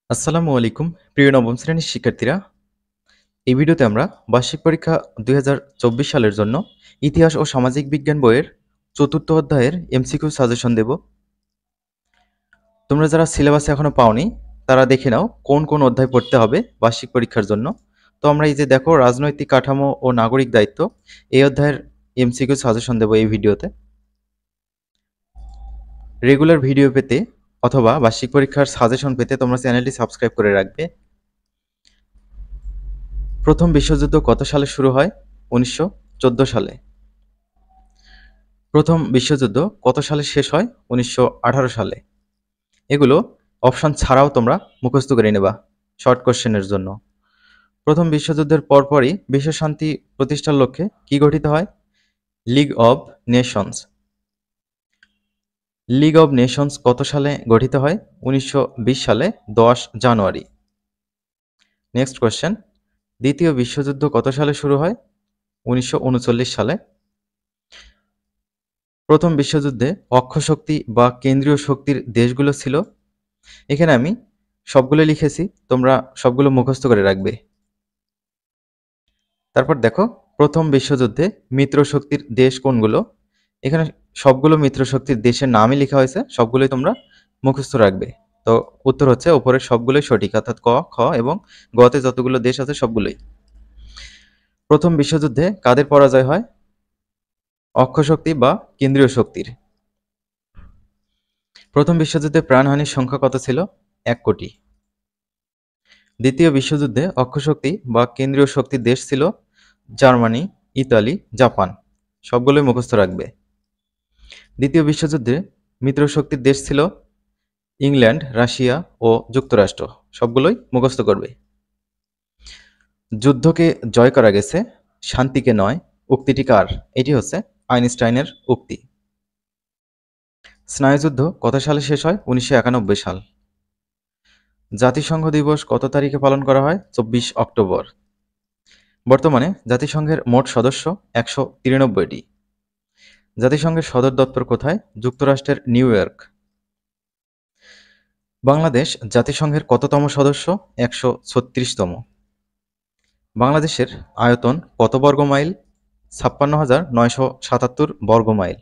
আসসালামু আলাইকুম প্রিয় নবম শ্রেণীর শিক্ষার্থীরা। এই ভিডিওতে আমরা বার্ষিক পরীক্ষা 2024 সালের জন্য ইতিহাস ও সামাজিক বিজ্ঞান বইয়ের চতুর্থ অধ্যায়ের এমসিকিউ সাজেশন দেব। তোমরা যারা সিলেবাসে এখনো পাওনি তারা দেখে নাও কোন কোন অধ্যায় পড়তে হবে বার্ষিক পরীক্ষার জন্য। তো আমরা এই যে দেখো রাজনৈতিক কাঠামো ও নাগরিক দায়িত্ব, এই অধ্যায়ের এমসিকিউ সাজেশন দেব এই ভিডিওতে। রেগুলার ভিডিও পেতে অথবা বার্ষিক পরীক্ষার সাজেশন পেতে তোমরা চ্যানেলটি সাবস্ক্রাইব করে রাখবে। প্রথম বিশ্বযুদ্ধ কত সালে শুরু হয়? 1914 সালে। প্রথম বিশ্বযুদ্ধ কত সালে শেষ হয়? 1918 সালে। এগুলো অপশন ছাড়াও তোমরা মুখস্থ করে নেবা শর্ট কোশ্চেনের জন্য। প্রথম বিশ্বযুদ্ধের পরপরই বিশ্ব শান্তি প্রতিষ্ঠার লক্ষ্যে কি গঠিত হয়? League of Nations. League of Nations কত সালে গঠিত হয়? 1920 সালে 10 জানুয়ারি। নেক্সট কোশ্চেন, দ্বিতীয় বিশ্বযুদ্ধ কত সালে শুরু হয়? 1939 সালে। প্রথম বিশ্বযুদ্ধে অক্ষশক্তি বা কেন্দ্রীয় শক্তির দেশগুলো ছিল, এখানে আমি সবগুলো লিখেছি, তোমরা সবগুলো মুখস্থ করে রাখবে। তারপর দেখো প্রথম বিশ্বযুদ্ধে মিত্রশক্তির দেশ কোনগুলো, এখানে সবগুলো মিত্রশক্তির দেশের নামই লেখা হয়েছে, সবগুলোই তোমরা মুখস্থ রাখবে। তো উত্তর হচ্ছে ওপরের সবগুলোই সঠিক, অর্থাৎ ক, খ এবং গতে যতগুলো দেশ আছে সবগুলোই। প্রথম বিশ্বযুদ্ধে কাদের পরাজয় হয়? অক্ষশক্তি বা কেন্দ্রীয় শক্তির। প্রথম বিশ্বযুদ্ধে প্রাণহানির সংখ্যা কত ছিল? 1 কোটি। দ্বিতীয় বিশ্বযুদ্ধে অক্ষশক্তি বা কেন্দ্রীয় শক্তির দেশ ছিল জার্মানি, ইতালি, জাপান, সবগুলোই মুখস্থ রাখবে। দ্বিতীয় বিশ্বযুদ্ধে মিত্রশক্তির দেশ ছিল ইংল্যান্ড, রাশিয়া ও যুক্তরাষ্ট্র, সবগুলোই মুখস্থ করবে। যুদ্ধকে জয় করা গেছে, শান্তিকে নয়, উক্তিটি কার? এটি হচ্ছে আইনস্টাইনের উক্তি। স্নায়ুযুদ্ধ কত সালে শেষ হয়? 1991 সাল। জাতিসংঘ দিবস কত তারিখে পালন করা হয়? 24 অক্টোবর। বর্তমানে জাতিসংঘের মোট সদস্য 193টি। জাতিসংঘের সদর দপ্তর কোথায়? যুক্তরাষ্ট্রের নিউ ইয়র্ক। বাংলাদেশ জাতিসংঘের কততম সদস্য? 136তম। বাংলাদেশের আয়তন কত বর্গ মাইল? 56,977 বর্গ মাইল।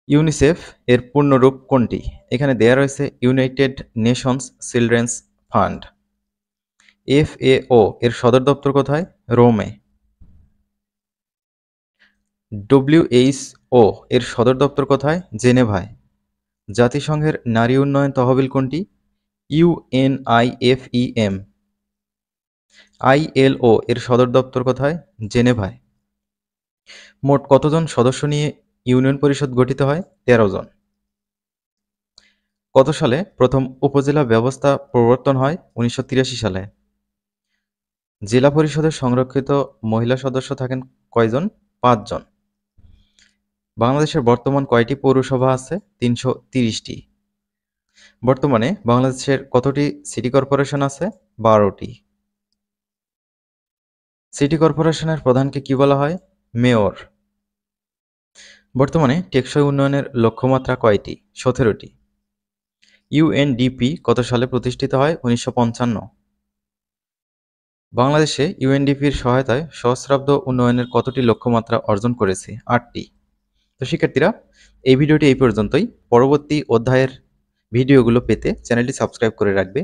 ইউনিসেফ এর পূর্ণরূপ কোনটি? এখানে দেয়া রয়েছে United Nations children's fund. FAO এর সদর দপ্তর কোথায়? রোমে। WHO এর সদর দপ্তর কোথায়? জেনেভায়। জাতিসংঘের নারী উন্নয়ন তহবিল কোনটি? UNIFEM। ILO এর সদর দপ্তর কোথায়? জেনেভায়। মোট কতজন সদস্য নিয়ে ইউনিয়ন পরিষদ গঠিত হয়? 13 জন। কত সালে প্রথম উপজেলা ব্যবস্থা প্রবর্তন হয়? 1983 সালে। জেলা পরিষদের সংরক্ষিত মহিলা সদস্য থাকেন কয়জন? 5 জন। বাংলাদেশের বর্তমান কয়টি পৌরসভা আছে? 330টি। বর্তমানে বাংলাদেশের কতটি সিটি কর্পোরেশন আছে? 12টি। সিটি কর্পোরেশনের প্রধানকে কি বলা হয়? মেয়র। বর্তমানে টেকসই উন্নয়নের লক্ষ্যমাত্রা কয়টি? 17টি। ইউএনডিপি কত সালে প্রতিষ্ঠিত হয়? 1955। বাংলাদেশে ইউএনডিপির সহায়তায় সহস্রাব্দ উন্নয়নের কতটি লক্ষ্যমাত্রা অর্জন করেছে? 8টি। তো শিক্ষার্থীরা, এই ভিডিওটি এই পর্যন্তই। পরবর্তী অধ্যায়ের ভিডিওগুলো পেতে চ্যানেলটি সাবস্ক্রাইব করে রাখবে।